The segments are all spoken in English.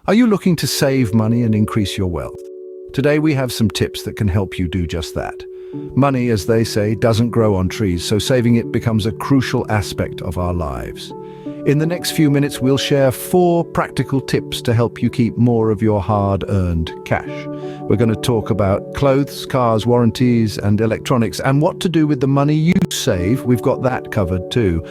Are you looking to save money and increase your wealth? Today we have some tips that can help you do just that. Money, as they say, doesn't grow on trees, so saving it becomes a crucial aspect of our lives. In the next few minutes, we'll share 4 practical tips to help you keep more of your hard-earned cash. We're going to talk about clothes, cars, warranties, and electronics, and what to do with the money you save. We've got that covered too.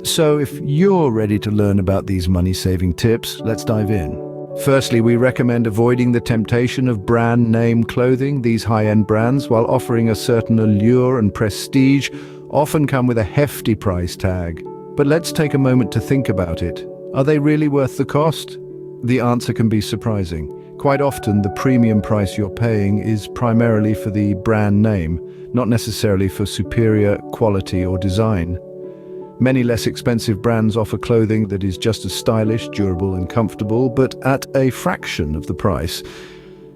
So if you're ready to learn about these money-saving tips, let's dive in. Firstly, we recommend avoiding the temptation of brand name clothing. These high-end brands, while offering a certain allure and prestige, often come with a hefty price tag. But let's take a moment to think about it. Are they really worth the cost? The answer can be surprising. Quite often, the premium price you're paying is primarily for the brand name, not necessarily for superior quality or design. Many less expensive brands offer clothing that is just as stylish, durable, and comfortable, but at a fraction of the price.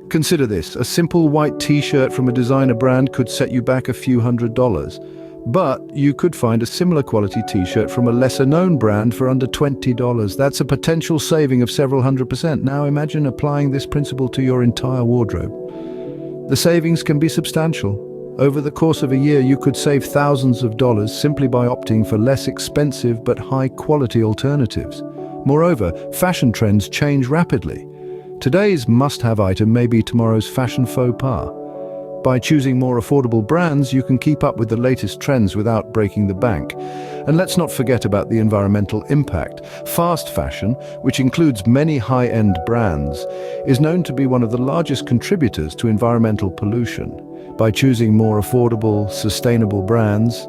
Consider this: a simple white t-shirt from a designer brand could set you back a few $100s. But you could find a similar quality t-shirt from a lesser-known brand for under $20. That's a potential saving of several %. Now imagine applying this principle to your entire wardrobe. The savings can be substantial. Over the course of a year, you could save thousands of dollars simply by opting for less expensive but high-quality alternatives. Moreover, fashion trends change rapidly. Today's must-have item may be tomorrow's fashion faux pas. By choosing more affordable brands, you can keep up with the latest trends without breaking the bank. And let's not forget about the environmental impact. Fast fashion, which includes many high-end brands, is known to be one of the largest contributors to environmental pollution. By choosing more affordable, sustainable brands,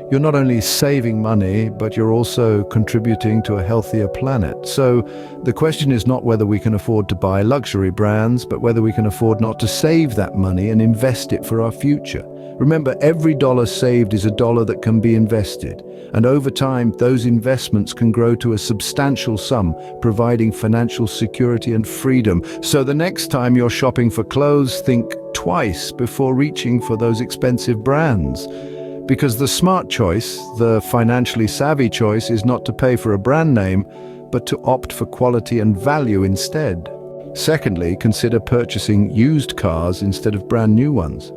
you're not only saving money, but you're also contributing to a healthier planet. So the question is not whether we can afford to buy luxury brands, but whether we can afford not to save that money and invest it for our future. Remember, every dollar saved is a dollar that can be invested. And over time, those investments can grow to a substantial sum, providing financial security and freedom. So the next time you're shopping for clothes, think twice before reaching for those expensive brands. Because the smart choice, the financially savvy choice, is not to pay for a brand name, but to opt for quality and value instead. Secondly, consider purchasing used cars instead of brand new ones.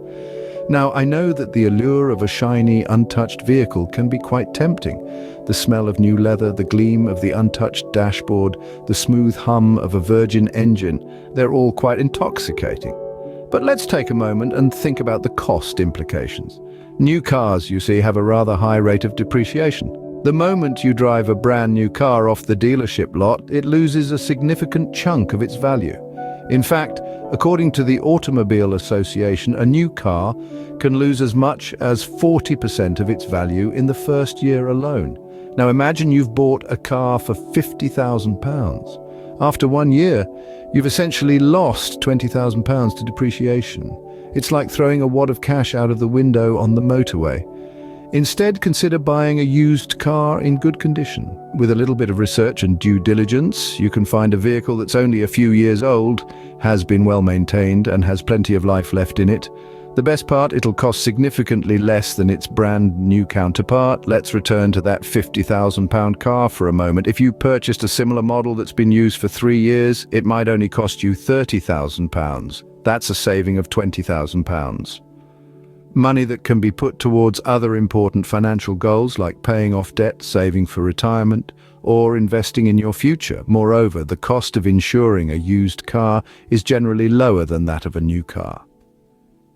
Now, I know that the allure of a shiny, untouched vehicle can be quite tempting. The smell of new leather, the gleam of the untouched dashboard, the smooth hum of a virgin engine, they're all quite intoxicating. But let's take a moment and think about the cost implications. New cars, you see, have a rather high rate of depreciation. The moment you drive a brand new car off the dealership lot, it loses a significant chunk of its value. In fact, according to the Automobile Association, a new car can lose as much as 40% of its value in the first year alone. Now imagine you've bought a car for £50,000. After 1 year, you've essentially lost £20,000 to depreciation. It's like throwing a wad of cash out of the window on the motorway. Instead, consider buying a used car in good condition. With a little bit of research and due diligence, you can find a vehicle that's only a few years old, has been well maintained, and has plenty of life left in it. The best part, it'll cost significantly less than its brand new counterpart. Let's return to that £50,000 car for a moment. If you purchased a similar model that's been used for 3 years, it might only cost you £30,000. That's a saving of £20,000. Money that can be put towards other important financial goals like paying off debt, saving for retirement, or investing in your future. Moreover, the cost of insuring a used car is generally lower than that of a new car.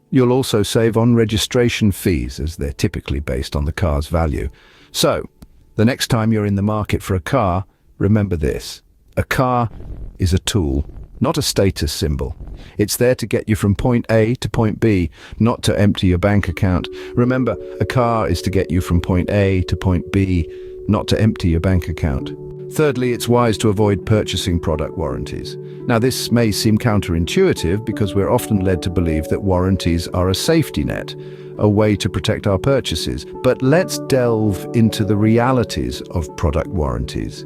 You'll also save on registration fees, as they're typically based on the car's value. So, the next time you're in the market for a car, remember this: a car is a tool, not a status symbol. It's there to get you from point A to point B, not to empty your bank account. Remember, a car is to get you from point A to point B, not to empty your bank account. Thirdly, it's wise to avoid purchasing product warranties. Now, this may seem counterintuitive because we're often led to believe that warranties are a safety net, a way to protect our purchases. But let's delve into the realities of product warranties.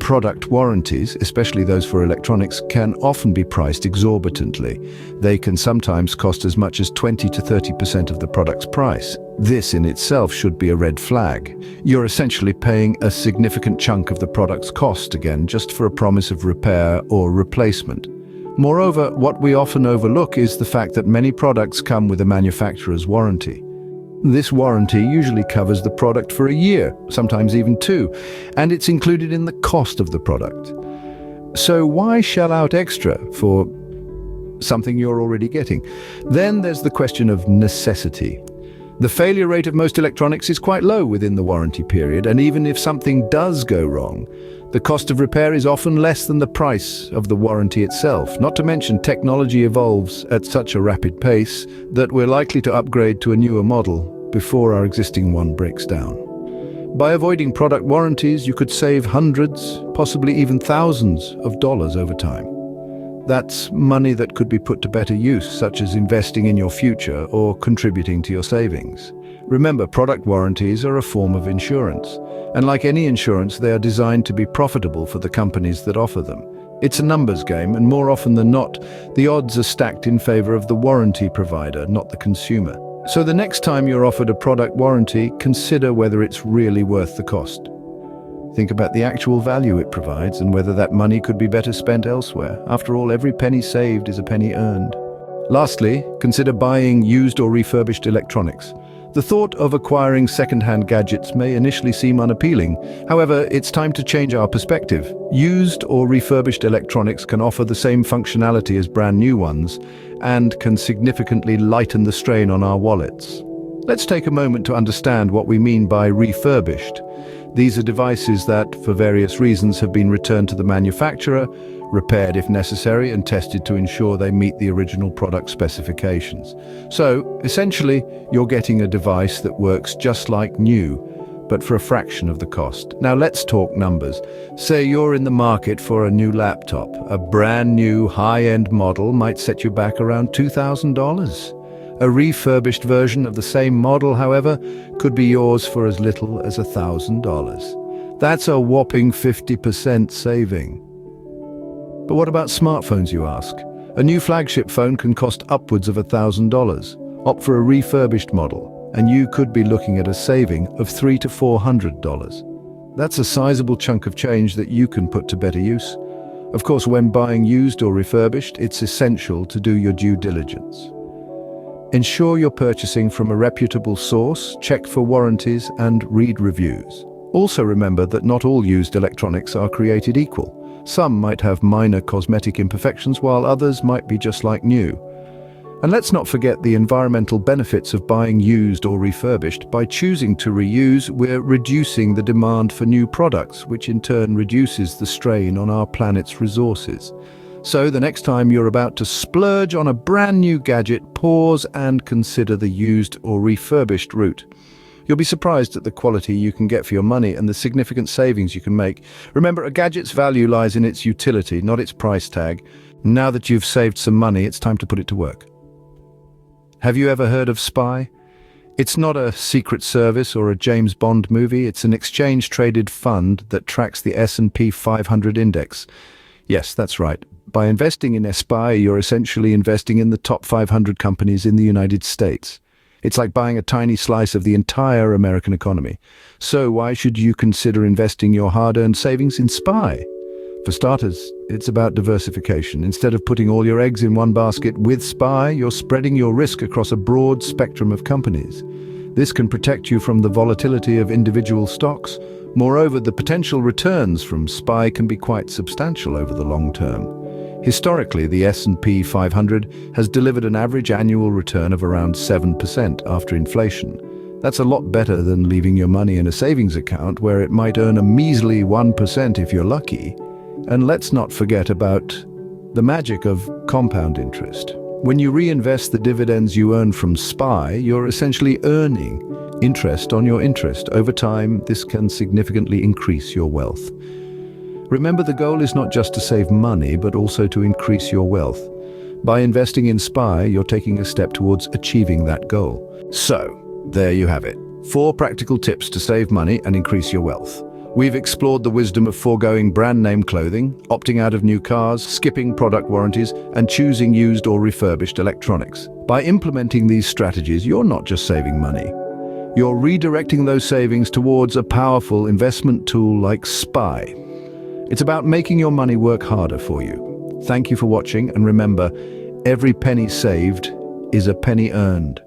Product warranties, especially those for electronics, can often be priced exorbitantly. They can sometimes cost as much as 20 to 30% of the product's price. This in itself should be a red flag. You're essentially paying a significant chunk of the product's cost again just for a promise of repair or replacement. Moreover, what we often overlook is the fact that many products come with a manufacturer's warranty. This warranty usually covers the product for a year, sometimes even 2, and it's included in the cost of the product. So why shell out extra for something you're already getting? Then there's the question of necessity. The failure rate of most electronics is quite low within the warranty period, and even if something does go wrong, the cost of repair is often less than the price of the warranty itself. Not to mention, technology evolves at such a rapid pace that we're likely to upgrade to a newer model before our existing one breaks down. By avoiding product warranties, you could save hundreds, possibly even thousands of dollars over time. That's money that could be put to better use, such as investing in your future or contributing to your savings. Remember, product warranties are a form of insurance, and like any insurance, they are designed to be profitable for the companies that offer them. It's a numbers game, and more often than not, the odds are stacked in favor of the warranty provider, not the consumer. So the next time you're offered a product warranty, consider whether it's really worth the cost. Think about the actual value it provides and whether that money could be better spent elsewhere. After all, every penny saved is a penny earned. Lastly, consider buying used or refurbished electronics. The thought of acquiring second-hand gadgets may initially seem unappealing. However, it's time to change our perspective. Used or refurbished electronics can offer the same functionality as brand new ones and can significantly lighten the strain on our wallets. Let's take a moment to understand what we mean by refurbished. These are devices that, for various reasons, have been returned to the manufacturer, repaired if necessary, and tested to ensure they meet the original product specifications. So, essentially, you're getting a device that works just like new, but for a fraction of the cost. Now let's talk numbers. Say you're in the market for a new laptop. A brand new high-end model might set you back around $2,000. A refurbished version of the same model, however, could be yours for as little as $1,000. That's a whopping 50% saving. But what about smartphones, you ask? A new flagship phone can cost upwards of $1,000. Opt for a refurbished model, and you could be looking at a saving of $300 to $400. That's a sizable chunk of change that you can put to better use. Of course, when buying used or refurbished, it's essential to do your due diligence. Ensure you're purchasing from a reputable source, check for warranties, and read reviews. Also remember that not all used electronics are created equal. Some might have minor cosmetic imperfections, while others might be just like new. And let's not forget the environmental benefits of buying used or refurbished. By choosing to reuse, we're reducing the demand for new products, which in turn reduces the strain on our planet's resources. So the next time you're about to splurge on a brand new gadget, pause and consider the used or refurbished route. You'll be surprised at the quality you can get for your money and the significant savings you can make. Remember, a gadget's value lies in its utility, not its price tag. Now that you've saved some money, it's time to put it to work. Have you ever heard of SPY? It's not a secret service or a James Bond movie. It's an exchange-traded fund that tracks the S&P 500 index. Yes, that's right. By investing in SPY, you're essentially investing in the top 500 companies in the United States. It's like buying a tiny slice of the entire American economy. So why should you consider investing your hard-earned savings in SPY? For starters, it's about diversification. Instead of putting all your eggs in one basket with SPY, you're spreading your risk across a broad spectrum of companies. This can protect you from the volatility of individual stocks. Moreover, the potential returns from SPY can be quite substantial over the long term. Historically, the S&P 500 has delivered an average annual return of around 7% after inflation. That's a lot better than leaving your money in a savings account where it might earn a measly 1% if you're lucky. And let's not forget about the magic of compound interest. When you reinvest the dividends you earn from SPY, you're essentially earning interest on your interest. Over time, this can significantly increase your wealth. Remember, the goal is not just to save money, but also to increase your wealth. By investing in SPY, you're taking a step towards achieving that goal. So, there you have it. 4 practical tips to save money and increase your wealth. We've explored the wisdom of foregoing brand-name clothing, opting out of new cars, skipping product warranties, and choosing used or refurbished electronics. By implementing these strategies, you're not just saving money. You're redirecting those savings towards a powerful investment tool like SPY. It's about making your money work harder for you. Thank you for watching, and remember, every penny saved is a penny earned.